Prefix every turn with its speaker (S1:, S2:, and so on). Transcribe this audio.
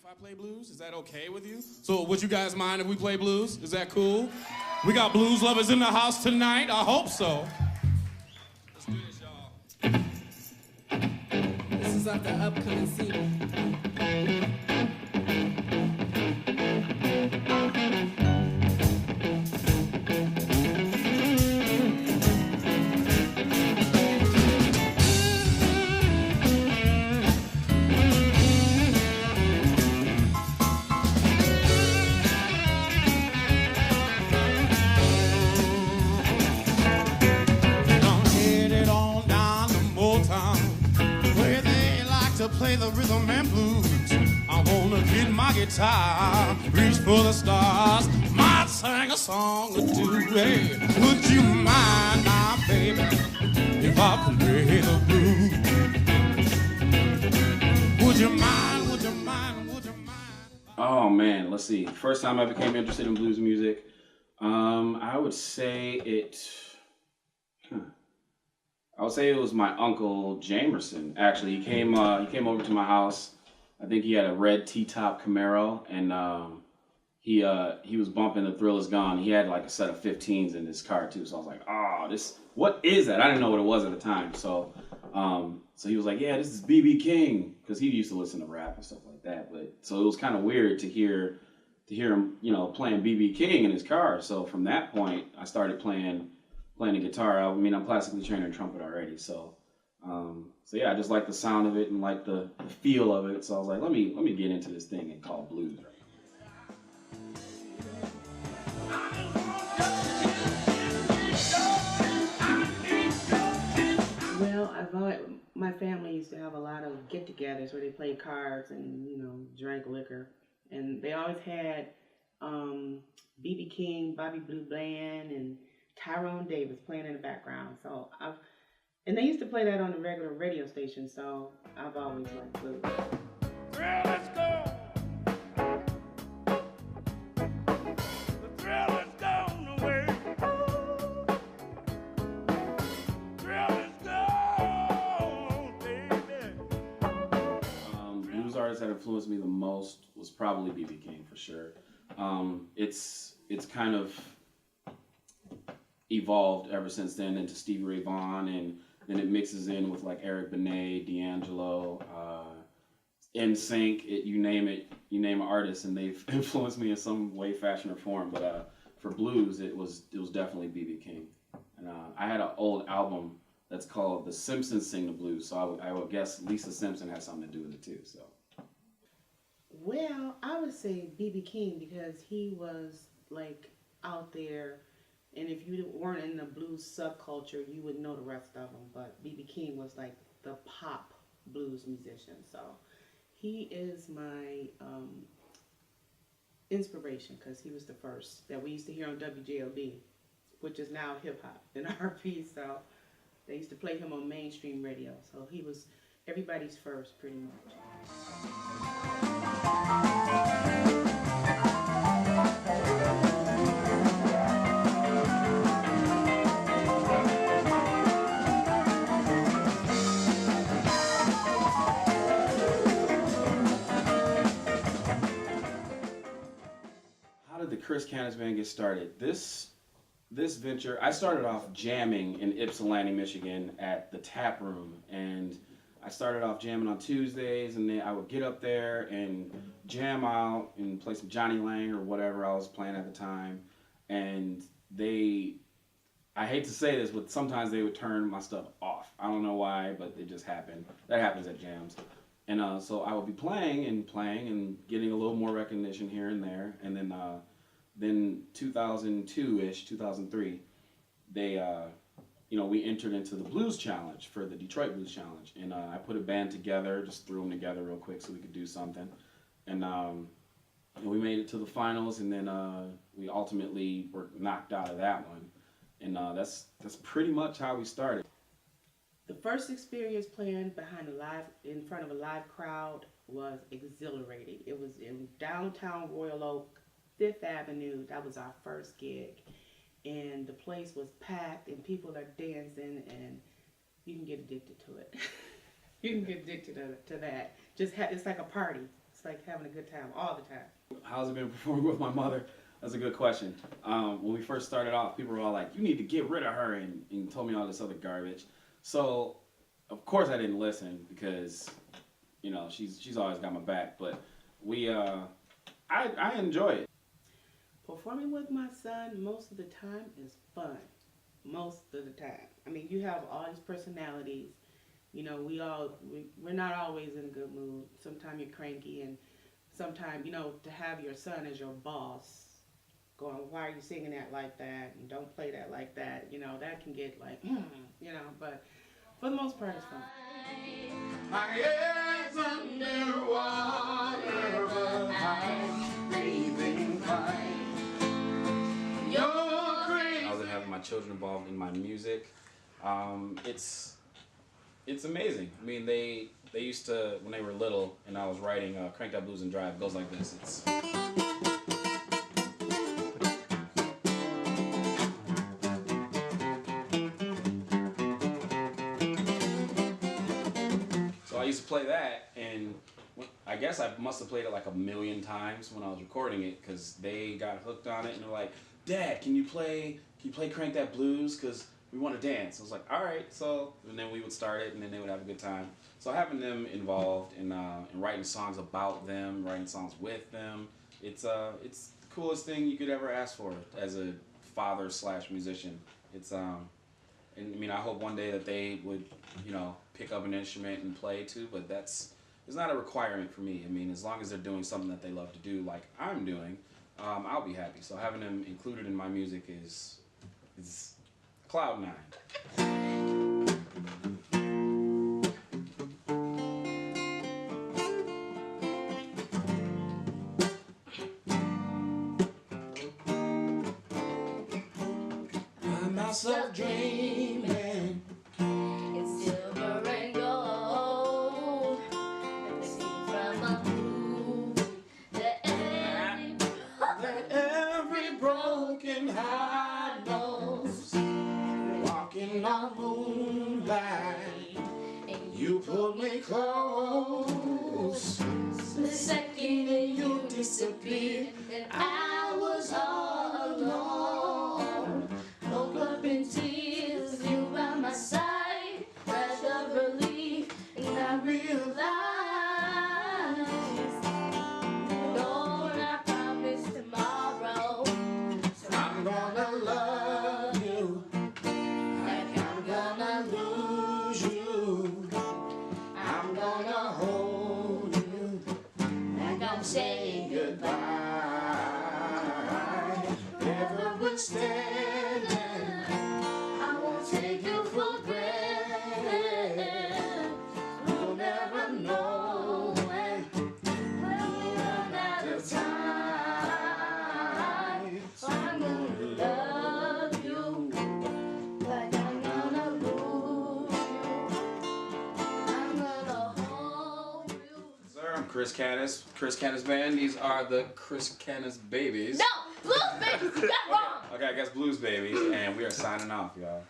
S1: I play blues? Is that okay with you? So would you guys mind if we play blues? Is that cool? We got blues lovers in the house tonight. I hope so. Let's do this, y'all.
S2: This is off the upcoming single.
S1: Play the rhythm and blues. I wanna get my guitar, reach for the stars, might sing a song or two. Hey, would you mind now, baby, if I play the blues? Would you mind, would you mind, would you mind? Oh man, let's see. First time I became interested in blues music, I would say it was my uncle Jamerson. Actually, he came over to my house. I think he had a red T-top Camaro, and he was bumping The Thrill Is Gone. He had like a set of 15s in his car too. So I was like, oh, what is that? I didn't know what it was at the time. So he was like, yeah, this is B.B. King, because he used to listen to rap and stuff like that. But so it was kind of weird to hear him, playing B.B. King in his car. So from that point, I started playing the guitar. I mean, I'm classically trained in trumpet already, so yeah, I just like the sound of it and like the feel of it. So I was like, let me get into this thing and call blues.
S2: Well, my family used to have a lot of get-togethers where they played cards and drank liquor, and they always had B.B. King, Bobby Blue Bland, and Tyrone Davis playing in the background. So and they used to play that on the regular radio station, so I've always liked blues.
S3: Girl, let's go. The thrill is gone away. Thrill is gone, baby.
S1: Blues artists that influenced me the most was probably B.B. King for sure. It's kind of evolved ever since then into Stevie Ray Vaughan, and then it mixes in with like Eric Benet, D'Angelo, NSYNC, you name an artist, and they've influenced me in some way, fashion, or form. But for blues, it was definitely B.B. King, and I had an old album that's called The Simpsons Sing the Blues, so I would guess Lisa Simpson had something to do with it too. So,
S2: well, I would say B.B. King because he was like out there. And if you weren't in the blues subculture, you would know the rest of them. But B.B. King was like the pop blues musician. So he is my inspiration because he was the first that we used to hear on WJLB, which is now hip-hop and R&B. So they used to play him on mainstream radio. So he was everybody's first, pretty much.
S1: The Chris Canas Band get started. This venture, I started off jamming in Ypsilanti, Michigan at the Tap Room, and I started off jamming on Tuesdays, and then I would get up there and jam out and play some Johnny Lang or whatever I was playing at the time, and I hate to say this, but sometimes they would turn my stuff off. I don't know why, but it just happened. That happens at jams. And so I would be playing and getting a little more recognition here and there, and then 2002-ish, 2003, they, we entered into the Blues Challenge for the Detroit Blues Challenge. And I put a band together, just threw them together real quick so we could do something. And we made it to the finals, and then we ultimately were knocked out of that one. And that's pretty much how we started.
S2: The first experience playing in front of a live crowd was exhilarating. It was in downtown Royal Oak, 5th Avenue. That was our first gig. And the place was packed and people are dancing, and you can get addicted to it. You can get addicted to that. It's like a party. It's like having a good time all the time.
S1: How's it been performing with my mother? That's a good question. When we first started off, people were all like, "You need to get rid of her," and told me all this other garbage. So, of course, I didn't listen because, you know, she's always got my back. But I enjoy it.
S2: Performing with my son most of the time is fun. Most of the time. I mean, you have all these personalities. You know, we're not always in a good mood. Sometimes you're cranky, and sometimes, you know, to have your son as your boss going, "Why are you singing that like that? And don't play that like that." You know, that can get like, you know, but for the most part, it's fun.
S3: My head's underwater, but I'm breathing fine. You're crazy.
S1: How's it having my children involved in my music? It's amazing. I mean, they used to, when they were little, and I was writing Crank That Blues and Drive. It goes like this. It's so I used to play that, and I guess I must have played it like a million times when I was recording it, because they got hooked on it, and they're like, "Dad, can you play Crank That Blues? Because we want to dance." I was like, "All right." So, and then we would start it, and then they would have a good time. So having them involved in writing songs about them, writing songs with them, it's the coolest thing you could ever ask for as a father/musician. It's and I mean, I hope one day that they would, you know, pick up an instrument and play too. But it's not a requirement for me. I mean, as long as they're doing something that they love to do, like I'm doing, I'll be happy. So having them included in my music is cloud nine.
S3: Find myself dreaming.
S4: It's silver and gold. Let me see from a movie that
S3: Every broken heart knows. Walking on moonlight, you pulled me close.
S4: the second that you disappeared, and I was all alone. Woke up in tears, you by my side, breath of relief, and I realized, Lord, I promise tomorrow, so
S3: I'm gonna love you like I'm gonna lose you. I'm gonna hold you like I'm saying goodbye. Never will stand.
S4: I won't take you for granted.
S3: You'll never know when
S4: We run out of time, so I'm gonna love you like I'm gonna lose you. I'm gonna hold you.
S1: Sir, I'm Chris Canas, Chris Canas Band. These are the Chris Canas Babies.
S4: No, Blues Babies, you got wrong.
S1: Okay, I guess Blues Babies, and we are signing off, y'all.